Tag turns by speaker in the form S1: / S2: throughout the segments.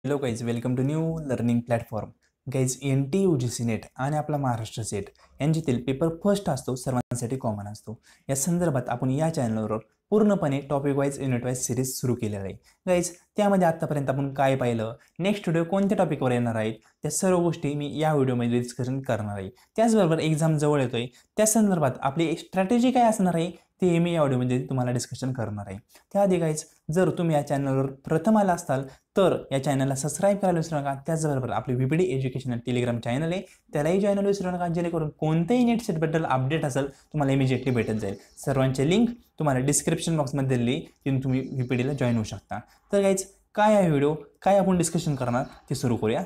S1: Hello guys, welcome to new learning platform. Guys, NTA UGC NET आणि आपला Maharashtra SET यांच्यातील paper first असतो, सर्वांसाठी कॉमन असतो. या संदर्भात आपण या चॅनलवर पूर्णपणे topic wise unit wise series सुरू केलेला आहे. गाईज, त्यामध्ये आत्तापर्यंत आपण काय पाहिलं, नेक्स्ट व्हिडिओ कोणत्या टॉपिकवर येणार आहेत, त्या सर्व गोष्टी मी या व्हिडिओमध्ये डिस्कशन करणार आहे. त्याचबरोबर एक्झाम जवळ येतोय, त्या संदर्भात आपली एक स्ट्रॅटेजी काय असणार आहे ते मी या व्हिडिओमध्ये तुम्हाला डिस्कशन करणार आहे. त्याआधी गाईज, जर तुम्ही या चॅनलवर प्रथम आला असाल तर या चॅनलला सबस्क्राईब करायला विसरू नका. त्याचबरोबर आपली VPD एज्युकेशन टेलिग्राम चॅनल आहे, त्यालाही जॉईन व्हायला विसरू नका, जेणेकरून कोणतेही नेट सेटबद्दल अपडेट असेल तुम्हाला इमिजिएटली भेटत जाईल. सर्वांचे लिंक तुम्हाला डिस्क्रिप्शन बॉक्समध्ये दिली, तिथून तुम्ही VPDला जॉईन होऊ शकता. तर गाईज, काय आहे व्हिडिओ, काय आपण डिस्कशन करणार ते सुरू करूया.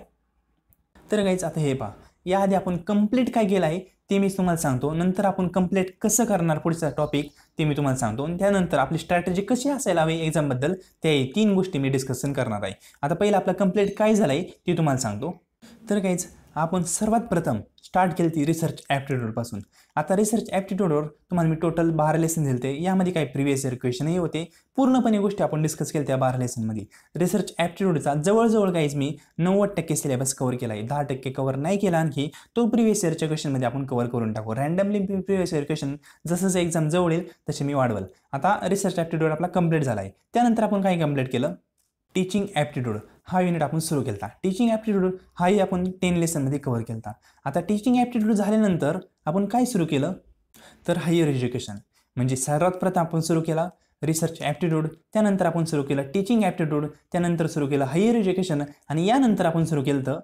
S1: तर गाईज, आता हे पहा, याआधी आपण कंप्लीट काय केलं आहे ते मी तुम्हाला सांगतो. नंतर आपण कंप्लीट कसं करणार पुढचा टॉपिक ते मी तुम्हाला सांगतो. आणि त्यानंतर आपली स्ट्रॅटेजी कशी असायला हवी एक्झामबद्दल त्या 3 गोष्टी मी डिस्कशन करणार आहे. आता पहिलं आपलं कंप्लीट काय झालं आहे ते तुम्हाला सांगतो. तर गाईज, आपण सर्वात प्रथम स्टार्ट केली ती रिसर्च ॲप्टिट्यूडपासून. आता रिसर्च ॲप्टिट्यूडवर तुम्हाला मी टोटल 12 लेसन दिले. यामध्ये काही प्रिव्हियस इयर क्वेश्चनही होते. पूर्णपणे गोष्टी आपण डिस्कस केल्या त्या 12 लेसनमध्ये. रिसर्च ॲप्टिट्यूडचा जवळजवळ गाईज मी 90% सिलेबस कव्हर केला आहे. 10% कव्हर नाही केला, आणखी तो प्रिव्हियस इयरच्या क्वेश्चनमध्ये आपण कव्हर करून टाकू. रँडमली प्रिव्हियस इयर क्वेश्चन जसं एक्झाम जवळ येईल तसे मी वाढवल. आता रिसर्च ॲप्टिट्यूड आपला कंप्लीट झाला आहे. त्यानंतर आपण काय कंप्लीट केलं, टीचिंग ॲप्टिट्यूड हा युनिट आपण सुरू केला. टीचिंग ॲप्टिट्यूड हाही आपण 10 लेसनमध्ये कव्हर केला. आता टीचिंग ॲप्टिट्यूड झाल्यानंतर आपण काय सुरू केलं, तर हायर एज्युकेशन म्हणजे सर्वात प्रथम आपण सुरू केला रिसर्च ॲप्टिट्यूड, त्यानंतर आपण सुरू केलं टीचिंग ॲप्टिट्यूड, त्यानंतर सुरू केलं हायर एज्युकेशन, आणि यानंतर आपण सुरू केलं तर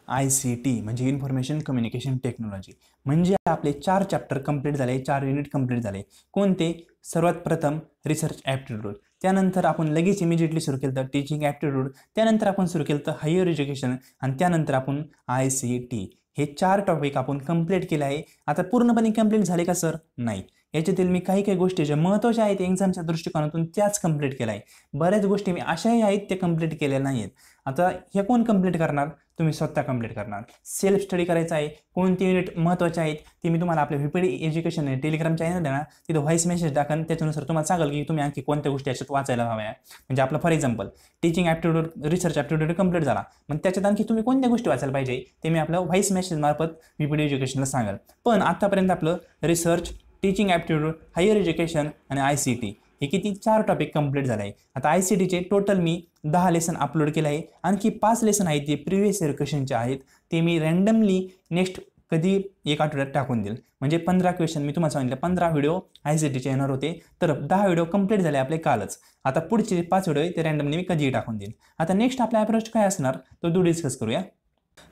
S1: ICT म्हणजे इन्फॉर्मेशन कम्युनिकेशन टेक्नॉलॉजी. म्हणजे आपले 4 चॅप्टर कंप्लीट झाले, 4 युनिट कंप्लीट झाले. कोणते, सर्वात प्रथम रिसर्च ॲप्टिट्यूड, त्यानंतर आपण लगेच इमिजिएटली सुरू केलं तर टीचिंग ॲप्टिट्यूड, त्यानंतर आपण सुरू केलं तर हायर एज्युकेशन, आणि त्यानंतर आपण ICT. हे 4 टॉपिक आपण कंप्लीट केले आहे. आता पूर्णपणे कंप्लीट झाले का सर? नाही. याच्यातील मी काही गोष्टी ज्या महत्त्वाच्या आहेत एक्झामच्या दृष्टिकोनातून त्याच कंप्लीट केल्या आहे. बऱ्याच गोष्टी मी अशाही आहेत त्या कंप्लीट केलेल्या नाही आहेत. आता हे कोण कंप्लीट करणार, तुम्ही स्वतः कंप्लीट करणार. सेल्फ स्टडी करायचा आहे. कोणते युनिट महत्त्वाचे आहेत ते मी तुम्हाला आपल्या VPD एज्युकेशन टेलिग्राम चॅनल आहे ना, तिथं व्हॉइस मेसेज टाकन. त्याच्यानुसार तुम्हाला सांगाल की तुम्ही आणखी कोणत्या गोष्टी याच्यात वाचायला हव्या. म्हणजे आपलं for example teaching aptitude research aptitude complete झाला, मग त्याच्यात आणखी तुम्ही कोणत्या गोष्टी वाचायला पाहिजे ते मी आपलं व्हॉइस मेसेज मार्फत VPD एज्युकेशनला सांगाल. पण आतापर्यंत आपलं research, teaching aptitude, higher education आणि ICT हे किती 4 टॉपिक कंप्लीट झाले आहे. आता ICTचे टोटल मी 10 लेसन अपलोड केलं आहे. आणखी 5 लेसन आहेत जे प्रिव्हियस इयर क्वेश्चनचे आहेत, ते मी रँडमली नेक्स्ट कधी एक आठवड्यात टाकून देईल. म्हणजे 15 क्वेश्चन मी तुम्हाला सांगितलं, 15 व्हिडिओ ICTचे येणार होते, तर 10 व्हिडिओ कंप्लीट झाले आपले कालच. आता पुढचे 5 व्हिडिओ ते रँडमली मी कधीही टाकून देईल. आता नेक्स्ट आपला अप्रोच काय असणार तो डिस्कस करूया.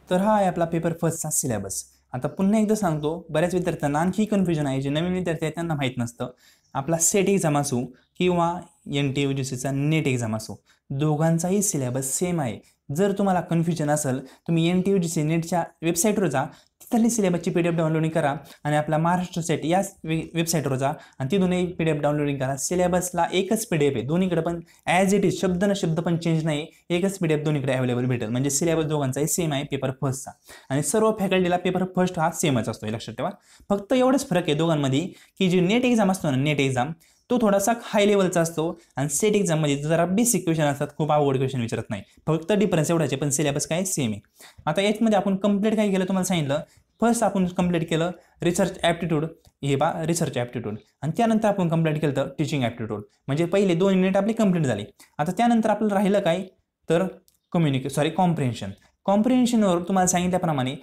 S1: तर हा आहे आपला पेपर फर्स्टचा सिलेबस. आता पुन्हा एकदा सांगतो, बऱ्याच विद्यार्थ्यांना आणखी कन्फ्युजन आहे, जे नवीन विद्यार्थी आहेत त्यांना माहीत नसतं. आपला सेट एक्झाम असो किंवा NTA UGCचा नेट एक्झाम असो, दोघांचाही सिलेबस सेम आहे. जर तुम्हाला कन्फ्युजन असेल, तुम्ही NTA UGC नेटच्या वेबसाईटवर जा, तिथली सिलेबसची PDF डाउनलोडिंग करा, आणि आपला महाराष्ट्र सेट या वेबसाईटवर जा आणि तिथूनही PDF डाउनलोडिंग करा. सिलेबसला एकच PDF आहे, दोन्हीकडे पण ॲज इट इज, शब्द न शब्द पण चेंज नाही, एकच PDF दोन्हीकडे अवेलेबल भेटेल. म्हणजे सिलेबस दोघांचाही सेम आहे पेपर फर्स्टचा, आणि सर्व फॅकल्टीला पेपर फर्स्ट हा सेमच असतो, हे लक्षात ठेवा. फक्त एवढंच फरक आहे दोघांमध्ये की जे नेट एक्झाम असतो ना, नेट एक्झाम तो थोडासा हाय लेवलचा असतो, आणि सेट एक्झाममध्ये जरा बेसिक क्वेश्चन असतात, खूप अवघड क्वेश्चन विचारत नाही. फक्त डिफरन्स एवढाच आहे, पण सिलेबस काय सेम आहे. आता याच्यामध्ये आपण कंप्लीट काय केलं तुम्हाला सांगितलं. फर्स्ट आपण कंप्लीट केलं रिसर्च ॲप्टिट्यूड, हे बा रिसर्च ॲप्टिट्यूड, आणि त्यानंतर आपण कंप्लीट केलं तर टीचिंग ॲप्टिट्यूड. म्हणजे पहिले 2 युनिट आपली कंप्लीट झाली. आता त्यानंतर आपल्याला राहिलं काय, तर कॉम्प्रिहेन्शन. कॉम्प्रिहेन्शनवर तुम्हाला सांगितल्याप्रमाणे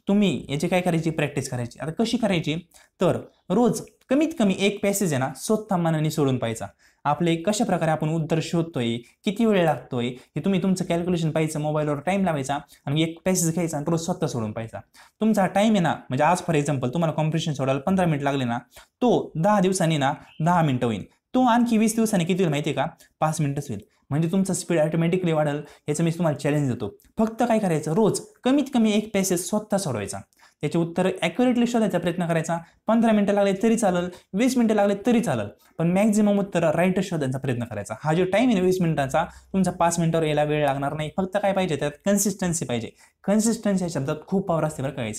S1: तुम्ही याची काय करायची, प्रॅक्टिस करायची. आता कशी करायची, तर रोज कमीत कमी एक पॅसेज आहे ना स्वतः मनाने सोडून पाहायचा. आपले कशा प्रकारे आपण उत्तर शोधतोय, किती वेळ लागतोय, हे तुम्ही तुमचं कॅल्क्युलेशन पाहायचं, मोबाईलवर टाईम लावायचा, आणि एक पॅसेज घ्यायचा आणि रोज स्वतः सोडून पाहायचा. तुमचा टाईम आहे ना, म्हणजे आज फॉर एक्झाम्पल तुम्हाला कॉम्प्रिहेन्शन सोडायला 15 मिनिट लागले ना, तो 10 दिवसांनी ना 10 मिनिटं होईल. तो आणखी 20 दिवसांनी किती होईल माहिती आहे का, 5 मिनिटच होईल. म्हणजे तुमचं स्पीड ऑटोमॅटिकली वाढेल. याचं मी तुम्हाला चॅलेंज देतो. फक्त काय करायचं, रोज कमीत कमी एक पॅसेज स्वतः सोडवायचा, त्याचे उत्तर ॲक्युरेटली शोधायचा प्रयत्न करायचा. 15 मिनिटं लागले तरी चालेल, 20 मिनिटं लागले तरी चालेल, पण मॅक्झिमम उत्तर राईट शोधायचा प्रयत्न करायचा. हा जो टाईम आहे ना 20 मिनिटाचा, तुमचा 5 मिनिटावर यायला वेळ लागणार नाही. फक्त काय पाहिजे, त्यात कन्सिस्टन्सी पाहिजे. कन्सिस्टन्सी या शब्दात खूप पावर असते बरं का,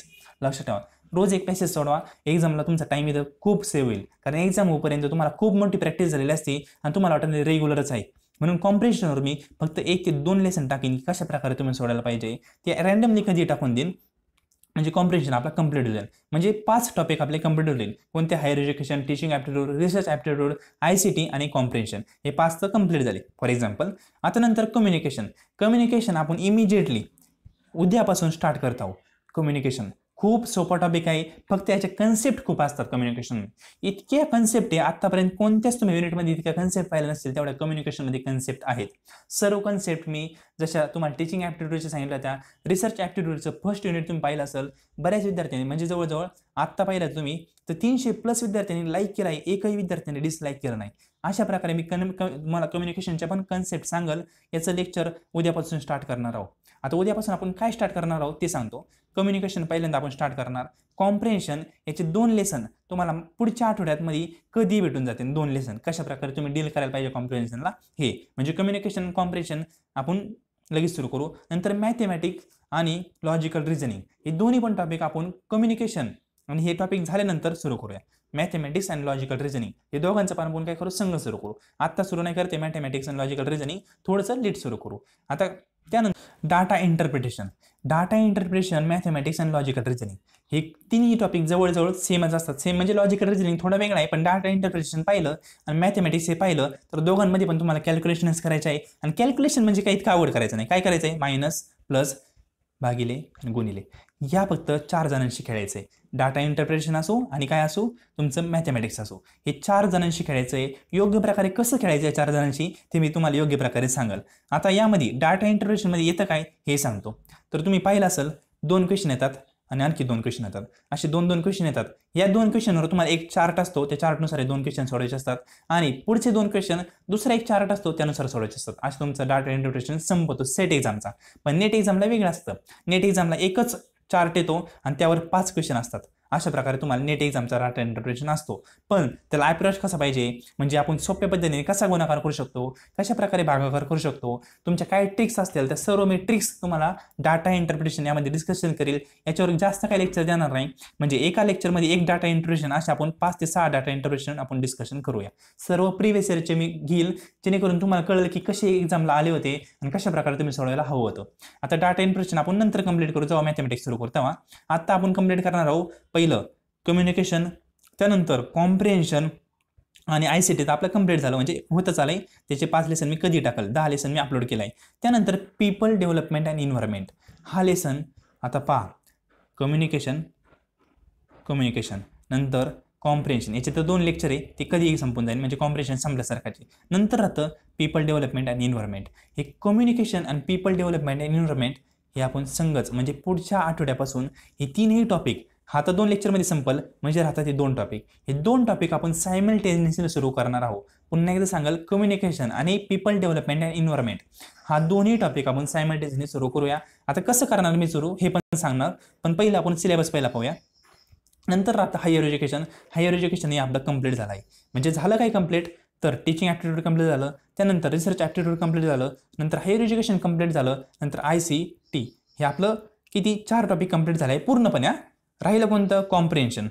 S1: लक्षात ठेवा. रोज एक पॅसेज सोडवा, एक्झामला तुमचा टाईम इथं खूप सेव्ह होईल. कारण एक्झाम होईपर्यंत तुम्हाला खूप मोठी प्रॅक्टिस झालेली असते आणि तुम्हाला वाटतं रेग्युलरच आहे. म्हणून कॉम्प्रिहेन्शनवर मी फक्त 1 ते 2 लेसन टाकीन की कशा प्रकारे तुम्ही सोडायला पाहिजे, ते रॅन्डमली कधी टाकून देईन म्हणजे कॉम्प्रिहेन्शन आपला कंप्लीट होईल. म्हणजे 5 टॉपिक आपले कंप्लीट होतील. कोणते? Higher education, teaching aptitude, research aptitude, ICT आणि कॉम्प्रिहेन्शन, हे 5 तर कंप्लीट झाले फॉर एक्झाम्पल. आता नंतर कम्युनिकेशन आपण इमिजिएटली उद्यापासून स्टार्ट करत आहोत. कम्युनिकेशन खूप सोपा टॉपिक आहे, फक्त याचे कन्सेप्ट खूप असतात. कम्युनिकेशन इतक्या कन्सेप्ट आहे, आतापर्यंत कोणत्याच तुम्ही युनिटमध्ये इतक्या कन्सेप्ट पाहिल्या नसतील तेवढ्या कम्युनिकेशनमध्ये कन्सेप्ट आहेत. सर्व कन्सेप्ट मी जशा तुम्हाला टीचिंग ॲप्टिट्यूडचे सांगितलं, त्या रिसर्च ॲप्टिट्यूडचं फर्स्ट युनिट तुम्ही पाहिलं असेल. बऱ्याच विद्यार्थ्यांनी म्हणजे जवळजवळ आत्ता पाहिलं तुम्ही तर 300+ विद्यार्थ्यांनी लाईक केला आहे, एकही विद्यार्थ्यांनी डिसलाईक केलं नाही. अशा प्रकारे मी तुम्हाला कम्युनिकेशनच्या पण कन्सेप्ट सांगल. याचं लेक्चर उद्यापासून स्टार्ट करणार आहोत. आता उद्यापासून आपण काय स्टार्ट करणार आहोत ते सांगतो. कम्युनिकेशन पहिल्यांदा आपण स्टार्ट करणार. कॉम्प्रिहेन्शन याचे 2 लेसन तुम्हाला पुढच्या आठवड्यामध्ये कधी भेटून जातील. 2 लेसन कशा प्रकारे तुम्ही डील करायला पाहिजे कॉम्प्रिहेन्शनला, हे म्हणजे कम्युनिकेशन कॉम्प्रिहेन्शन आपण लगेच सुरू करू. नंतर मॅथमॅटिक्स आणि लॉजिकल रिझनिंग हे दोन्ही पण टॉपिक आपण कम्युनिकेशन आणि हे टॉपिक झाल्यानंतर सुरू करूया. मॅथमॅटिक्स आणि लॉजिकल रिझनिंग हे दोघांचं पण आपण काय करू, संघ सुरू करू. आत्ता सुरू नाही करते मॅथमॅटिक्स आणि लॉजिकल रिझनिंग, थोडंसं लेट सुरू करू. आता त्यानंतर डाटा इंटरप्रिटेशन, मॅथमॅटिक्स आणि लॉजिकल रिझनिंग हे तिन्ही टॉपिक जवळजवळ सेमच असतात. सेम म्हणजे लॉजिकल रिझनिंग थोडा वेगळा आहे, पण डाटा इंटरप्रिटेशन पाहिलं आणि मॅथमॅटिक्स हे पाहिलं तर दोघांमध्ये पण तुम्हाला कॅल्क्युलेशन्स करायचे आहे. आणि कॅल्क्युलेशन म्हणजे काही इतकं आवड करायचं नाही. काय करायचं आहे? मायनस, प्लस, भागिले आणि गुणिले या फक्त 4 जणांशी खेळायचं आहे. डाटा इंटरप्रिटेशन असो आणि काय असो तुमचं मॅथमॅटिक्स असो, हे 4 जणांशी खेळायचं आहे. योग्य प्रकारे कसं खेळायचं आहे 4 जणांशी ते मी तुम्हाला योग्य प्रकारे सांगाल. आता यामध्ये डाटा इंटरप्रिटेशनमध्ये येतं काय हे सांगतो. तर तुम्ही पाहिलं असेल 2 क्वेश्चन येतात आणि आणखी 2 क्वेश्चन येतात. असे 2-2 क्वेश्चन येतात. या 2 क्वेश्चनवर तुम्हाला एक चार्ट असतो, त्या चार्टनुसार 2 क्वेश्चन सोडवायचे असतात आणि पुढचे 2 क्वेश्चन दुसरा एक चार्ट असतो त्यानुसार सोडवायचे असतात. असं तुमचं डाटा इंटरप्रिटेशन संपतो सेट एक्झामचा. पण नेट एक्झामला वेगळं असतं. नेट एक्झामला एकच चार्ट येतो आणि त्यावर 5 क्वेश्चन असतात. अशा प्रकारे तुम्हाला नेट एक्झामचा डाटा इंटरप्रिटेशन असतो. पण त्याला अप्रोच कसा पाहिजे, म्हणजे आपण सोप्या पद्धतीने कसा गुणाकार करू शकतो, कशा प्रकारे भागाकार करू शकतो, तुमच्या काय ट्रिक्स असतील त्या सर्व मी ट्रिक्स तुम्हाला डाटा इंटरप्रिटेशन यामध्ये डिस्कशन करेल. याच्यावर जास्त काही लेक्चर देणार नाही. म्हणजे एका लेक्चरमध्ये एक डाटा इंटरप्रिटेशन असे आपण 5 ते 6 डाटा इंटरप्रिटेशन आपण डिस्कशन करूया. सर्व प्रिव्हियस इयरचे मी घेईल जेणेकरून तुम्हाला कळलं की कसे एक्झामला आले होते आणि कशा प्रकारे तुम्ही सोडवायला हवं होतं. आता डाटा इंटरप्रिटेशन आपण नंतर कंप्लीट करू जेव्हा मॅथमॅटिक्स सुरू करू तेव्हा. आता आपण कंप्लीट करणार आहोत पहिलं कम्युनिकेशन, त्यानंतर कॉम्प्रिहेन्शन आणि ICT तर आपलं कंप्लीट झालं म्हणजे होतच आलंय. त्याचे 5 लेसन मी कधी टाकल, 10 लेसन मी अपलोड केलाय. त्यानंतर पीपल डेव्हलपमेंट अँड एन्व्हायरमेंट हा लेसन आता पहा. कम्युनिकेशन नंतर कॉम्प्रिहेन्शन याचे तर 2 लेक्चर आहे, ते कधीही संपून जाईल म्हणजे कॉम्प्रिहेन्शन संपल्यासारखाचे. नंतर राहतं पीपल डेव्हलपमेंट अँड एन्व्हायरमेंट. हे कम्युनिकेशन आणि पीपल डेव्हलपमेंट अँड एन्व्हायरमेंट हे आपण संगच म्हणजे पुढच्या आठवड्यापासून हे 3ही टॉपिक हा तर 2 लेक्चरमध्ये संपल म्हणजे राहतात हे 2 टॉपिक. हे 2 टॉपिक आपण सायमल्टेनियसली सुरू करणार आहोत. पुन्हा एकदा सांगाल कम्युनिकेशन आणि पीपल डेव्हलपमेंट अँड एन्व्हायरमेंट हा दोन्ही टॉपिक आपण सायमल्टेनियसली सुरू करूया. आता कसं करणार मी सुरू हे पण सांगणार, पण पहिलं आपण सिलेबस पहिला पाहूया. नंतर राहतं हायर एज्युकेशन हे आपलं कंप्लीट झालं आहे. म्हणजे झालं काय कंप्लीट, तर टीचिंग ॲप्टिट्यूड कंप्लीट झालं, त्यानंतर रिसर्च ॲप्टिट्यूड कंप्लीट झालं, नंतर हायर एज्युकेशन कंप्लीट झालं, नंतर ICT हे आपलं किती 4 टॉपिक कंप्लीट झालं आहे पूर्णपणे. राहिलं कोणतं? कॉम्प्रिहेन्शन,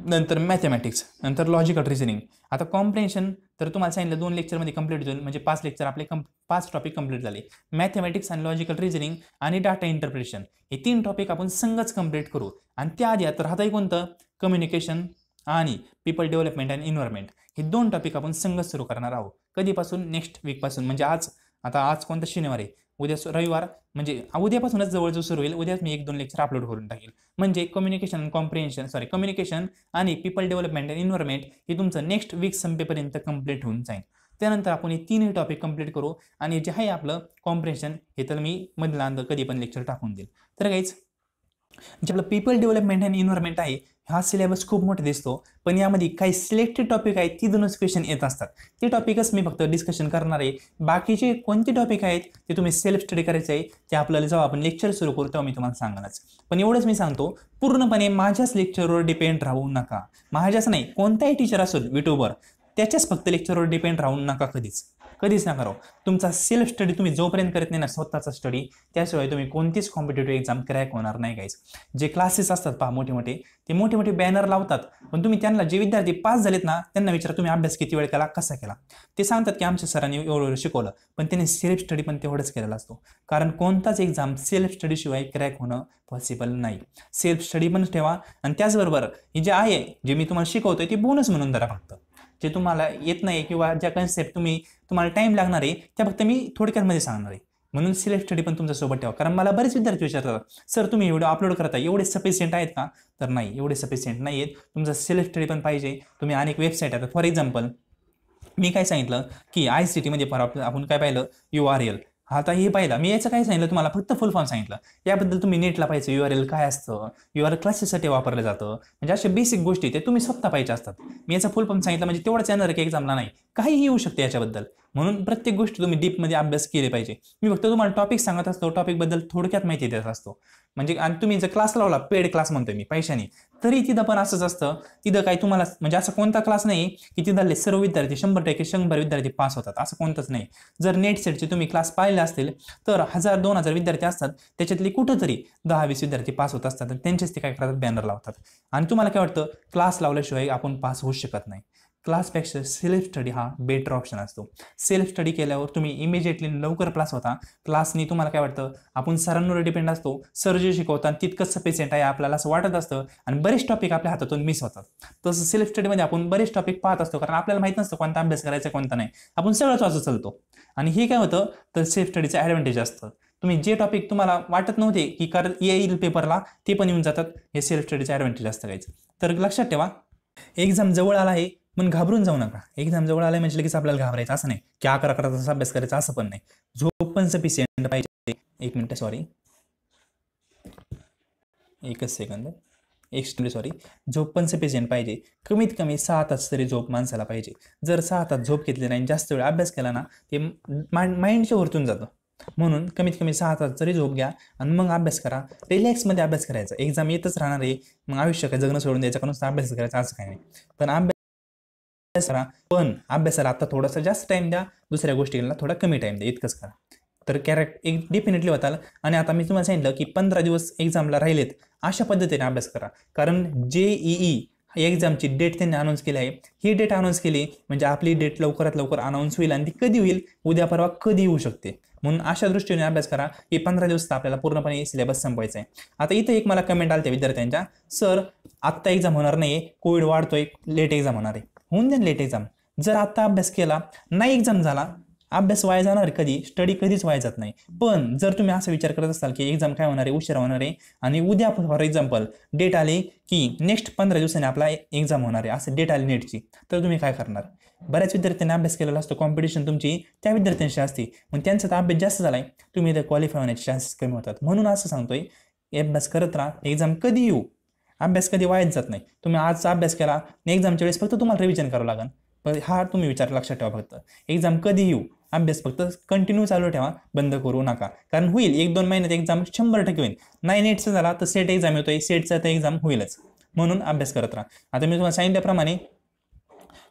S1: नंतर मॅथमॅटिक्स, नंतर लॉजिकल रिझनिंग. आता कॉम्प्रिहेन्शन तर तुम्हाला सांगितलं 2 लेक्चरमध्ये कंप्लीट होईल म्हणजे 5 लेक्चर आपले 5 टॉपिक कंप्लीट झाले. मॅथमॅटिक्स आणि लॉजिकल रिझनिंग आणि डाटा इंटरप्रिटेशन हे 3 टॉपिक आपण संगच कंप्लीट करू. आणि त्याआधी आता राहतंय कोणतं? कम्युनिकेशन आणि पीपल डेव्हलपमेंट अँड एन्व्हायरमेंट हे 2 टॉपिक आपण संगच सुरू करणार आहोत. कधीपासून? नेक्स्ट वीकपासून. म्हणजे आज कोणता शनिवार आहे, उद्या रविवार, म्हणजे उद्यापासूनच जवळजवळ सुरू होईल. उद्याच मी 1-2 लेक्चर अपलोड करून टाकेल. म्हणजे कम्युनिकेशन आणि पीपल डेव्हलपमेंट अँड एन्व्हायरमेंट हे तुमचं नेक्स्ट वीक संपेपर्यंत कंप्लीट होऊन जाईल. त्यानंतर आपण हे 3ही टॉपिक कंप्लीट करू आणि जे आहे आपलं कॉम्प्रिहेन्शन हे तर मी मधला कधी पण लेक्चर टाकून देईल. तर काहीच जे आपलं पीपल डेव्हलपमेंट अँड एन्व्हायरमेंट आहे हा सिलेबस खूप मोठा दिसतो, पण यामध्ये काही सिलेक्टेड टॉपिक आहेत ती 2 क्वेश्चन येत असतात. ते टॉपिकच मी फक्त डिस्कशन करणार आहे. बाकीचे कोणते टॉपिक आहेत ते तुम्ही सेल्फ स्टडी करायचे आहे, ते आपल्याला जेव्हा आपण लेक्चर सुरू करू तेव्हा मी तुम्हाला सांगणारच. पण एवढंच मी सांगतो, पूर्णपणे माझ्याच लेक्चरवर डिपेंड राहू नका. माझ्याच नाही, कोणताही टीचर असेल युट्यूबवर त्याच्याच फक्त लेक्चरवर डिपेंड राहू नका कधीच. कधीच नका राहू. तुमचा सेल्फ स्टडी तुम्ही जोपर्यंत करत नाही ना स्वतःचा स्टडी, त्याशिवाय तुम्ही कोणतीच कॉम्पिटेटिव्ह एक्झाम क्रॅक होणार नाही गाईज. जे क्लासेस असतात पहा मोठे मोठे, ते मोठे मोठे बॅनर लावतात, पण तुम्ही त्यांना जे विद्यार्थी पास झालेत ना त्यांना विचारा तुम्ही अभ्यास किती वेळ केला, कसा केला. ते सांगतात की आमच्या सरांनी एवढं शिकवलं, पण त्यांनी सेल्फ स्टडी पण तेवढंच केलेला असतो. कारण कोणताच एक्झाम सेल्फ स्टडीशिवाय क्रॅक होणं पॉसिबल नाही. सेल्फ स्टडी पण ठेवा आणि त्याचबरोबर हे जे आहे जे मी तुम्हाला शिकवतोय ते बोनस म्हणून धरा फक्त. जे तुम्हाला येत नाही किंवा ज्या कन्सेप्ट तुम्हाला टाइम लागणार आहे त्या फक्त मी थोडक्यामध्ये सांगणार आहे. म्हणून सेल्फ स्टडी पण तुमच्यासोबत ठेवा. कारण मला बरेच विद्यार्थी विचारतात सर तुम्ही व्हिडिओ अपलोड करता एवढे सफिशियंट आहेत का, तर नाही एवढे सफिशियंट नाही आहेत. तुमचा सेल्फ स्टडी पण पाहिजे. तुम्ही अनेक वेबसाईट आहेत. फॉर एक्झाम्पल मी काय सांगितलं की ICT मध्ये आपण काय पाहिलं URL. आता हे पाहिलं मी याचं काय सांगितलं तुम्हाला फक्त फुल फॉर्म सांगितलं. याबद्दल तुम्ही नेटला पाहिजे URL काय असतं, URL क्लासेससाठी वापरलं जातं, म्हणजे अशा बेसिक गोष्टी ते तुम्ही स्वतः पाहिजे असतात. मी याचा फुल फॉर्म सांगितलं म्हणजे तेवढंच येणार की एक्झामला नाही, काहीही येऊ शकते याच्याबद्दल. म्हणून प्रत्येक गोष्ट तुम्ही डीपमध्ये अभ्यास केले पाहिजे. मी फक्त तुम्हाला टॉपिक सांगत असतो, टॉपिकबद्दल थोडक्यात माहिती देत असतो. म्हणजे आणि तुम्ही जर क्लास लावला पेड क्लास म्हणतोय मी पैशाने, तरी तिथं पण असंच असतं. तिथं काही तुम्हाला म्हणजे असं कोणता क्लास नाही की तिथले सर्व विद्यार्थी 100% विद्यार्थी पास होतात, असं कोणतंच नाही. जर नेट सेटचे तुम्ही क्लास पाहिले असतील तर 1000-2000 विद्यार्थी असतात, त्याच्यातली कुठंतरी 10-20 विद्यार्थी पास होत असतात आणि त्यांचेच ते काय करतात बॅनर लावतात. आणि तुम्हाला काय वाटतं क्लास लावल्याशिवाय आपण पास होऊ शकत नाही. क्लासपेक्षा सेल्फ स्टडी हा बेटर ऑप्शन असतो. सेल्फ स्टडी केल्यावर तुम्ही इमिजिएटली लवकर पास होता. क्लासनी तुम्हाला काय वाटतं आपण सरांवर डिपेंड असतो, सर जे शिकवतात तितकंच सफिशियंट आहे आपल्याला असं वाटत असतं आणि बरेच टॉपिक आपल्या हातातून मिस होतात. तसं सेल्फ स्टडीमध्ये आपण बरेच टॉपिक पाहत असतो, कारण आपल्याला माहित नसतं कोणता अभ्यास करायचा कोणता नाही, आपण सगळंच वाचत चालतो. आणि हे काय होतं तर सेल्फ स्टडीचं ॲडव्हान्टेज असतं. तुम्ही जे टॉपिक तुम्हाला वाटत नव्हते की येईल पेपरला ते पण येऊन जातात. हे सेल्फ स्टडीचं ॲडव्हान्टेज असतं गाईज. तर लक्षात ठेवा एक्झाम जवळ आला आहे पण घाबरून जाऊ नका. एक्झाम जवळ आलाय म्हणजे लगेच आपल्याला घाबरायचं असं नाही की 11 तास अभ्यास करायचा असं पण नाही. झोप पण सफिशियंट पाहिजे. एक मिनिट सॉरी, एकच सेकंद एक्स्ट्रीमली सॉरी. झोप पण सफिशियंट पाहिजे. कमीत कमी 6 तास तरी झोप माणसाला पाहिजे. जर 6 तास झोप घेतली नाही जास्त वेळ अभ्यास केला ना ते माइंडच्या वरतून जातं. म्हणून कमीत कमी 6 तास तरी झोप घ्या आणि मग अभ्यास करा. रिलॅक्समध्ये अभ्यास करायचा. एक्झाम येतच राहणार आहे, मग आयुष्य काय जगणं सोडून द्यायचं कारण अभ्यास करायचा असं काही नाही. पण अभ्यासाला आता थोडासा जास्त टाइम द्या, दुसऱ्या गोष्टीला थोडा कमी टाइम द्या, इतकंच करा. तर एक डेफिनेटली होताल. आणि आता मी तुम्हाला सांगितलं की 15 दिवस एक्झामला राहिलेत, अशा पद्धतीने अभ्यास करा. कारण JEE एक्झामची डेट त्यांनी अनाऊन्स केली आहे. ही डेट अनाऊन्स केली म्हणजे आपली डेट लवकरात लवकर अनाऊन्स होईल आणि ती कधी होईल, उद्या परवा कधी येऊ शकते. म्हणून अशा दृष्टीने अभ्यास करा की 15 दिवस आपल्याला पूर्णपणे सिलेबस संपवायचा आहे. आता इथं एक मला कमेंट आली त्या विद्यार्थ्यांच्या, सर आत्ता एक्झाम होणार नाही, कोविड वाढतोय, लेट एक्झाम होणार आहे. होऊन द्या लेट एक्झाम. जर आत्ता अभ्यास केला नाही एक्झाम झाला, अभ्यास वाया जाणार कधी, स्टडी कधीच वाया जात नाही. पण जर तुम्ही असा विचार करत असाल की एक्झाम काय होणार आहे, उशिरा होणार आहे आणि उद्या फॉर एक्झाम्पल डेट आली की नेक्स्ट 15 दिवसांनी आपला एक्झाम होणार आहे असं डेट आली नेटची, तर तुम्ही काय करणार. बऱ्याच विद्यार्थ्यांनी अभ्यास केलेला असतो, कॉम्पिटिशन तुमची त्या विद्यार्थ्यांशी असते, पण त्यांचा तर अभ्यास जास्त झालाय, तुम्ही इथे क्वालिफाय होण्याचे चान्सेस कमी होतात. म्हणून असं सांगतोय अभ्यास करत राहा. एक्झाम कधी येऊ, अभ्यास कधी वायाच जात नाही. तुम्ही आजचा अभ्यास केला एक्झामच्या वेळेस फक्त तुम्हाला रिव्हिजन करावं लागेल. पण हा तुम्ही विचार लक्षात ठेवा. फक्त एक्झाम कधी येऊ अभ्यास फक्त कंटिन्यू चालू ठेवा, बंद करू नका. कारण होईल 1-2 महिन्यात एक्झाम 100% होईल. नाही नेटचं झाला तर सेट एक्झाम येतोय, सेटचा तर एक्झाम होईलच. म्हणून अभ्यास करत राहा. आता मी तुम्हाला सांगितल्याप्रमाणे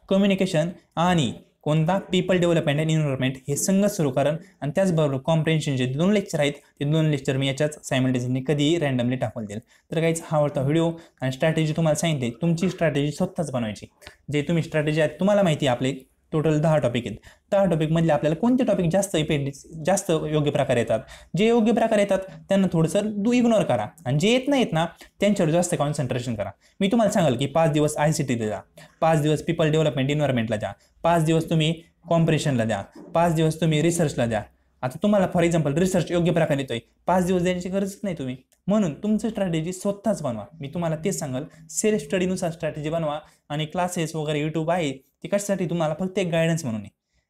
S1: कम्युनिकेशन आणि कोणता पीपल डेव्हलपमेंट अँड एन्व्हायरमेंट हे संगत सुरू करा. आणि त्याचबरोबर कॉम्प्रेन्शन जे 2 लेक्चर आहेत ते 2 लेक्चर मी याच्याच सायमल्टेनियसली कधीही रँडमली टाकून देईल. तर काहीच हा आवडता व्हिडिओ आणि स्ट्रॅटेजी तुम्हाला सांगितली, तुमची स्ट्रॅटेजी स्वतःच बनवायची. जे तुम्ही स्ट्रॅटेजी आहेत तुम्हाला माहिती आहे आपले टोटल 10 टॉपिक आहेत. 10 टॉपिकमधले आपल्याला कोणते टॉपिक जास्त योग्य प्रकारे येतात, जे योग्य प्रकारे येतात त्यांना थोडंसं इग्नोर करा आणि जे येत नाहीत ना त्यांच्यावर जास्त कॉन्सन्ट्रेशन करा. मी तुम्हाला सांगाल की 5 दिवस ICT द्या, 5 दिवस पीपल डेव्हलपमेंट एन्व्हायरमेंटला द्या, 5 दिवस तुम्ही कॉम्प्रेशनला द्या, 5 दिवस तुम्ही रिसर्चला द्या. आता तुम्हाला फॉर एक्झाम्पल रिसर्च योग्य प्रकारे येतोय, 5 दिवस देण्याची गरजच नाही तुम्ही. म्हणून तुमचं स्ट्रॅटेजी स्वतःच बनवा. मी तुम्हाला तेच सांगाल, सेल्फ स्टडीनुसार स्ट्रॅटेजी बनवा. आणि क्लासेस वगैरे यूट्यूब आहे ते कशासाठी तुम्हाला फक्त एक गायडन्स म्हणून आहे.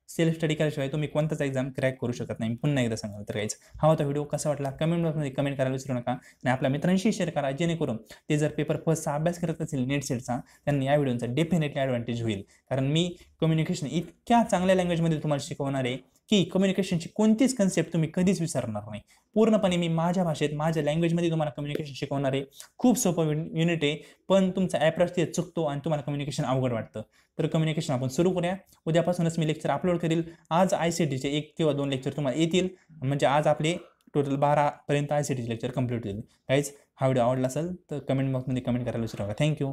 S1: सेल्फ स्टडी केल्याशिवाय तुम्ही कोणताच एक्झाम क्रॅक करू शकत नाही. पुन्हा एकदा सांगाल. तर काहीच हा होता व्हिडिओ. कसा वाटला कमेंट बॉक्समध्ये कमेंट करायला विसरू नका आणि आपल्या मित्रांशी शेअर करा, जेणेकरून ते जर पेपर फर्स्टचा अभ्यास करत असेल नेट सेटचा, त्यांनी या व्हिडिओचा डेफिनेटली ॲडव्हान्टेज होईल. कारण मी कम्युनिकेशन इतक्या चांगल्या लँग्वेजमध्ये तुम्हाला शिकवणार आहे की कम्युनिकेशनची कोणतीच कन्सेप्ट तुम्ही कधीच विसरणार नाही. पूर्णपणे मी माझ्या भाषेत माझ्या लँग्वेजमध्ये तुम्हाला कम्युनिकेशन शिकवणार आहे. खूप सोपं युनिट आहे, पण तुमचा ॲप्रोच तिथे चुकतो आणि तुम्हाला कम्युनिकेशन अवघड वाटतं. तर कम्युनिकेशन आपण सुरू करूया. उद्यापासूनच मी लेक्चर अपलोड करेल. आज ICTचे 1 किंवा 2 लेक्चर तुम्हाला येतील. म्हणजे आज आपले टोटल 12 पर्यंत ICTचे लेक्चर कंप्लीट होईल. गाईज हा व्हिडिओ आवडला असेल तर कमेंट बॉक्समध्ये कमेंट करायला विसरू नका. थँक्यू.